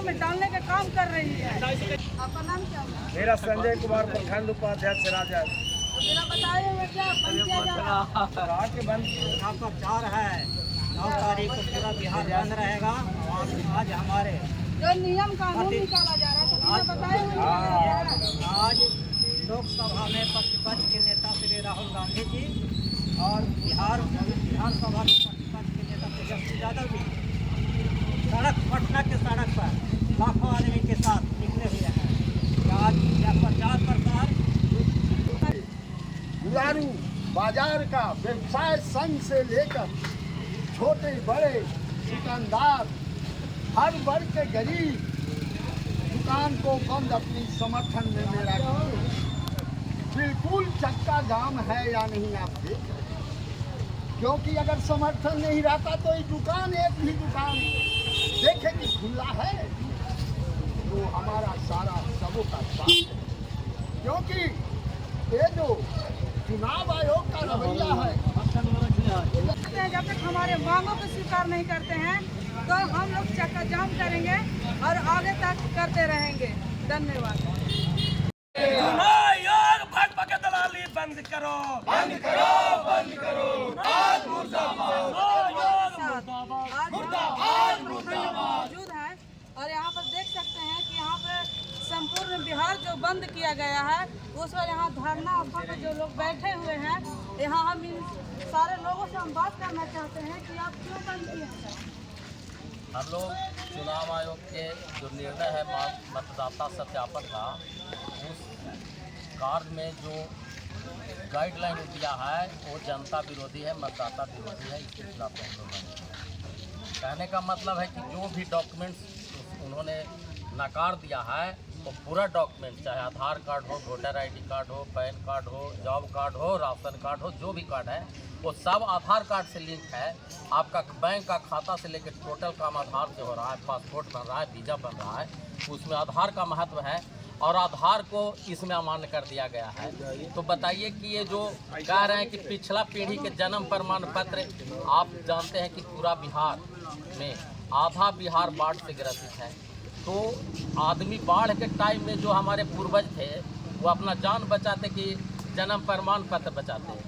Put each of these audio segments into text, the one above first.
में डालने का काम कर रही है। आपका नाम क्या है? मेरा संजय कुमार प्रखंड उपाध्यक्ष राजा। मेरा बताइए वो क्या बंद किया जा रहा है? के बंद यहाँ पर 4 है 9 तारीख को पूरा बिहार बंद रहेगा। और आज हमारे जो नियम कानून निकाला जा रहा है तो मुझे बताइए। आज लोकसभा में प्रतिपक्ष के नेता श्री राहुल गांधी जी और विधानसभा में प्रतिपक्ष के नेता तेजस्वी यादव जी पटना के सड़क पर लाखों आदमी के साथ निकले हुए हैं। आज यह प्रचार प्रसार गुलारू बाजार का व्यवसाय संघ से लेकर छोटे बड़े दुकानदार हर वर्ग के गरीब दुकान को बंद अपनी समर्थन में मेरा बिल्कुल चक्का जाम है या नहीं आप देख रहे हैं। क्योंकि अगर समर्थन नहीं रहता तो ये दुकान एक भी दुकान देखे कि खुला है तो हमारा सारा सबों का साथ है। क्योंकि ये जो चुनाव आयोग का रवैया है जब तक हमारे मांगों को स्वीकार नहीं करते हैं तो हम लोग चक्का जाम करेंगे और आगे तक करते रहेंगे। धन्यवाद। यार भाजपा के दलाली बंद करो, बंद करो, बंद करो। आज मुर्दाबाद, मौजूद है और यहाँ पर देख सकते हैं कि यहाँ पे संपूर्ण बिहार जो बंद किया गया है उस पर यहाँ धरना स्थल पर जो लोग बैठे हुए हैं, यहाँ हम इन सारे लोगों से हम बात करना चाहते हैं कि आप क्यों बंद किए हैं। हम लोग चुनाव आयोग के जो निर्णय है मतदाता सत्यापन का, उस कार्य में जो गाइडलाइन दिया है वो जनता विरोधी है, मतदाता विरोधी है। इसके खिलाफ हम लोग कहने का मतलब है कि जो भी डॉक्यूमेंट्स उन्होंने नकार दिया है वो पूरा डॉक्यूमेंट, चाहे आधार कार्ड हो, वोटर आईडी कार्ड हो, पैन कार्ड हो, जॉब कार्ड हो, राशन कार्ड हो, जो भी कार्ड है वो सब आधार कार्ड से लिंक है। आपका बैंक का खाता से लेकर टोटल काम आधार से हो रहा है। पासपोर्ट बन रहा है, वीज़ा बन रहा है, उसमें आधार का महत्व है और आधार को इसमें अमान्य कर दिया गया है। तो बताइए कि ये जो कह रहे हैं कि पिछला पीढ़ी के जन्म प्रमाण पत्र, आप जानते हैं कि पूरा बिहार में आधा बिहार बाढ़ से ग्रसित है। तो आदमी बाढ़ के टाइम में जो हमारे पूर्वज थे वो अपना जान बचाते कि जन्म प्रमाण पत्र बचाते हैं।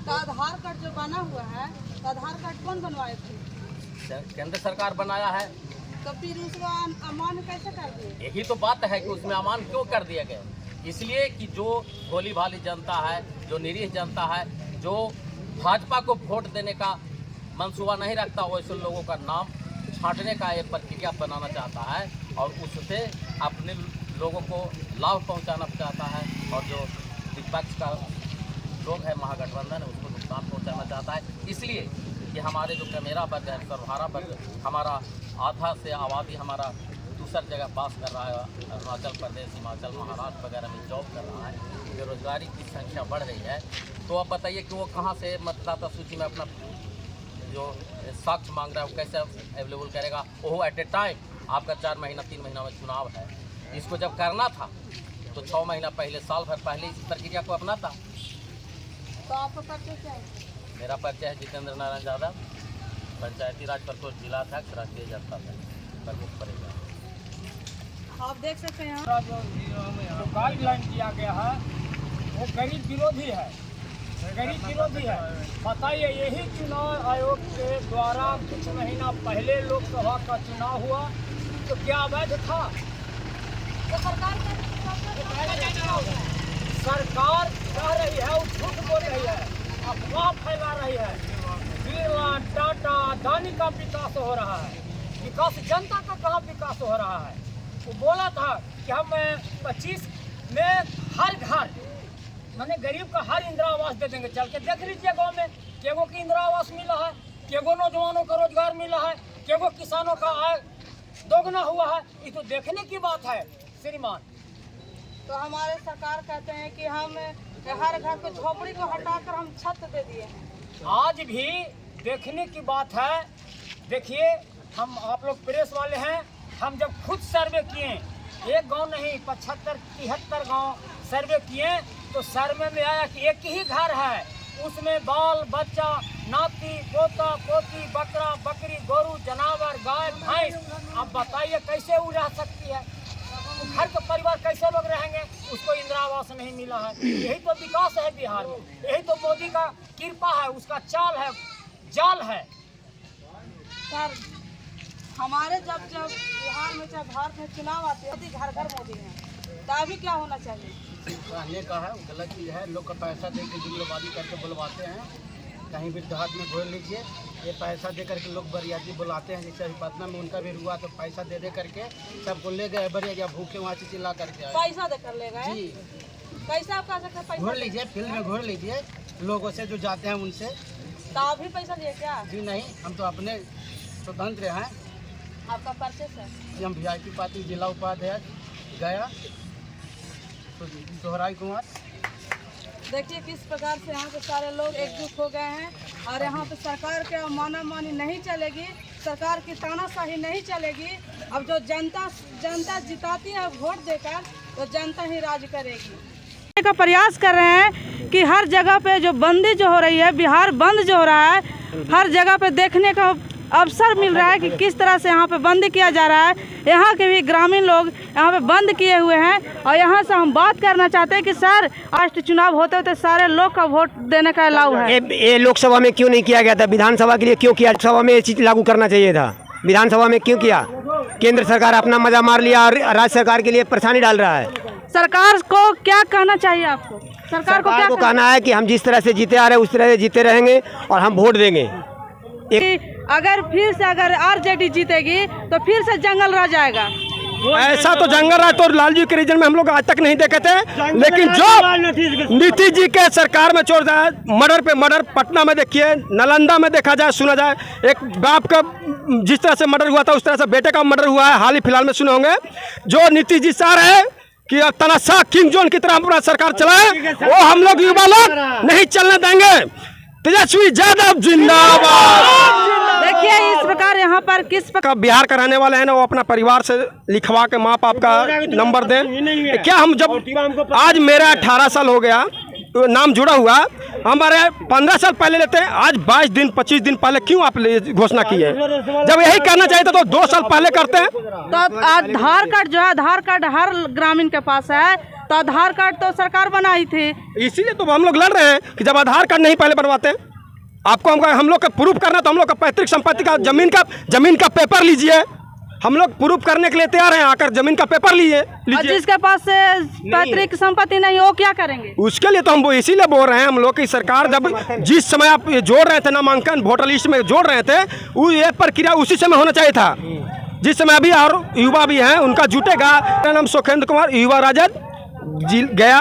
तो आधार कार्ड जो बना हुआ है तो आधार कार्ड कौन बनवाए थे? केंद्र सरकार बनाया है। तो फिर उसको अमान्य कैसे कर दिए? यही तो बात है कि उसमें अमान्य क्यों कर दिया गया। इसलिए कि जो भोली भाली जनता है, जो निरीह जनता है, जो भाजपा को वोट देने का मंसूबा नहीं रखता, वैसे लोगों का नाम छांटने का ये प्रक्रिया बनाना चाहता है और उससे अपने लोगों को लाभ पहुंचाना चाहता है। और जो विपक्ष का लोग है, महागठबंधन है, उसको नुकसान पहुंचाना चाहता है। इसलिए कि हमारे जो कमेरा वर्ग है, सर्वहारा वर्ग, हमारा आधा से आबादी हमारा दूसरी जगह पास कर रहा है, अरुणाचल प्रदेश, हिमाचल, महाराष्ट्र वगैरह में जॉब कर रहा है, बेरोजगारी की संख्या बढ़ रही है। तो अब बताइए कि वो कहाँ से मतदाता सूची में अपना जो साक्ष्य मांग रहा है वो कैसे अवेलेबल करेगा। वो एट ए टाइम आपका 4 महीना 3 महीना में चुनाव है। इसको जब करना था तो 6 महीना पहले, साल भर पहले इस प्रक्रिया को अपना था। तो आपका परिचय क्या है? मेरा परिचय है जितेंद्र नारायण यादव, पंचायती राज प्रकोष्ठ जिला अध्यक्ष, राष्ट्रीय जनता दल प्रमुख परिवार। आप देख सकते हैं यहाँ जो गाइडलाइन किया गया है वो गरीब विरोधी है, गरीब विरोधी है। बताइए, यही चुनाव आयोग के द्वारा कुछ महीना पहले लोकसभा का चुनाव हुआ तो क्या अवैध था? तो सरकार कह रही है, वो झूठ बोल रही है, अफवाह फैला रही है। बिरला, टाटा, अदानी का विकास हो रहा है, विकास जनता का कहाँ विकास हो रहा है? वो बोला था कि हम 25 में हर घर मैंने गरीब का हर इंदिरा आवास दे देंगे। चल के देख लीजिए गांव में केगो की इंदिरा आवास मिला है, केगो नौजवानों का रोजगार मिला है, केगो किसानों का आय दोगुना हुआ है। ये तो देखने की बात है श्रीमान। तो हमारे सरकार कहते हैं कि हम हर घर के झोपड़ी को हटाकर हम छत दे दिए हैं। आज भी देखने की बात है। देखिए, हम आप लोग प्रेस वाले हैं, हम जब खुद सर्वे किए, एक गांव नहीं 75-73 गांव सर्वे किए, तो सर्वे में आया कि एक ही घर है उसमें बाल बच्चा, नाती पोता पोती, बकरा बकरी, गोरू जानवर, गाय भैंस, अब बताइए कैसे वो रह सकती है? घर का परिवार कैसे लोग रहेंगे? उसको इंदिरा आवास नहीं मिला है। यही तो विकास है बिहार में, यही तो मोदी का कृपा है, उसका चाल है, जाल है। सर हमारे जब बिहार में जब भारत में चुनाव आते हैं घर घर मोदी हैं, तो अभी क्या होना चाहिए? कहने का है गलत चीज़ है। लोग का पैसा दे के जुमलेबाजी करके बुलवाते हैं, कहीं भी देहात में घोल लीजिए, ये पैसा दे करके लोग बरियाती बुलाते हैं। जैसे पटना में उनका भी हुआ तो पैसा दे करके सबको ले गए बरिया, भूखे वहाँ से चिल्ला करके आए। पैसा देकर ले गए जी कैसे आप कह सकते हैं पैसा घोल लीजिए, फील्ड में घोल लीजिए लोगों से जो जाते हैं उनसे। तो आप भी पैसा दिए क्या? जी नहीं, हम तो अपने स्वतंत्र हैं। आपका परचेस है? जी हम VIP पार्टी जिला उपाध्यक्ष गया तो दोहराई कुमार। देखिए किस प्रकार से यहाँ पे सारे लोग एकजुट हो गए हैं और यहाँ पे सरकार के माना मानी नहीं चलेगी, सरकार की तानाशाही नहीं चलेगी। अब जो जनता जिताती है वोट देकर, तो जनता ही राज करेगी। का प्रयास कर रहे हैं कि हर जगह पे जो बंदी जो हो रही है, बिहार बंद जो हो रहा है, हर जगह पे देखने का अवसर मिल रहा है कि किस तरह से यहाँ पे बंद किया जा रहा है। यहाँ के भी ग्रामीण लोग यहाँ पे बंद किए हुए हैं और यहाँ से हम बात करना चाहते हैं कि सर आज चुनाव होते होते सारे लोग का वोट देने का अलाउ है। ये लोकसभा में क्यों नहीं किया गया था? विधानसभा के लिए क्यों किया? लोकसभा में ये चीज़ लागू करना चाहिए था, विधानसभा में क्यों किया? केंद्र सरकार अपना मजा मार लिया और राज्य सरकार के लिए परेशानी डाल रहा है। सरकार को क्या कहना चाहिए आपको? सरकार को क्या कहना है कि हम जिस तरह से जीते आ रहे हैं उस तरह से जीते रहेंगे और हम वोट देंगे। अगर फिर से RJD जीतेगी तो फिर से जंगल रह जाएगा। ऐसा तो जंगल रहा तो लालजी के रीजन में हम लोग आज तक नहीं देखे थे, लेकिन जो नीतीश जी के सरकार में छोड़ जाए, मर्डर पे मर्डर पटना में देखिए, नालंदा में देखा जाए, सुना जाए, एक बाप का जिस तरह से मर्डर हुआ था उस तरह से बेटे का मर्डर हुआ है। हाल ही फिलहाल में सुने होंगे। जो नीतीश जी चाह रहे हैं कि तनाशाह किंग जोन की तरह अपना सरकार चलाए, वो हम लोग युवा लोग नहीं चलने देंगे। तेजस्वी यादव जिंदाबाद। देखिए इस प्रकार यहाँ पर किस प्रकार बिहार का रहने वाले हैं ना, वो अपना परिवार से लिखवा के माँ बाप का नंबर दें। क्या हम जब आज मेरा 18 साल हो गया तो नाम जुड़ा हुआ, हमारे 15 साल पहले लेते हैं, आज 22 दिन 25 दिन पहले क्यों आप घोषणा की है? जब यही करना चाहिए था तो 2 साल पहले करते हैं। तो आधार कार्ड जो है, आधार कार्ड हर ग्रामीण के पास है, तो आधार कार्ड तो सरकार बनाई थी, इसीलिए तो हम लोग लड़ रहे हैं कि जब आधार कार्ड नहीं पहले बनवाते, आपको हम लोग का प्रूफ करना तो हम लोग का पैतृक संपत्ति का जमीन का पेपर लीजिए। हम लोग प्रूफ करने के लिए तैयार हैं, आकर जमीन का पेपर लीजिए। जिसके पास से पैतृक संपत्ति नहीं वो क्या करेंगे? उसके लिए तो हम वो इसीलिए बोल रहे हैं, हम लोग की सरकार जब जिस समय आप जोड़ रहे थे नामांकन वोटर लिस्ट में जोड़ रहे थे, वो ये प्रक्रिया उसी समय होना चाहिए था जिस समय अभी और युवा भी हैं उनका जुटेगा। मेरा नाम सुखेंद्र कुमार, युवा राजद गया।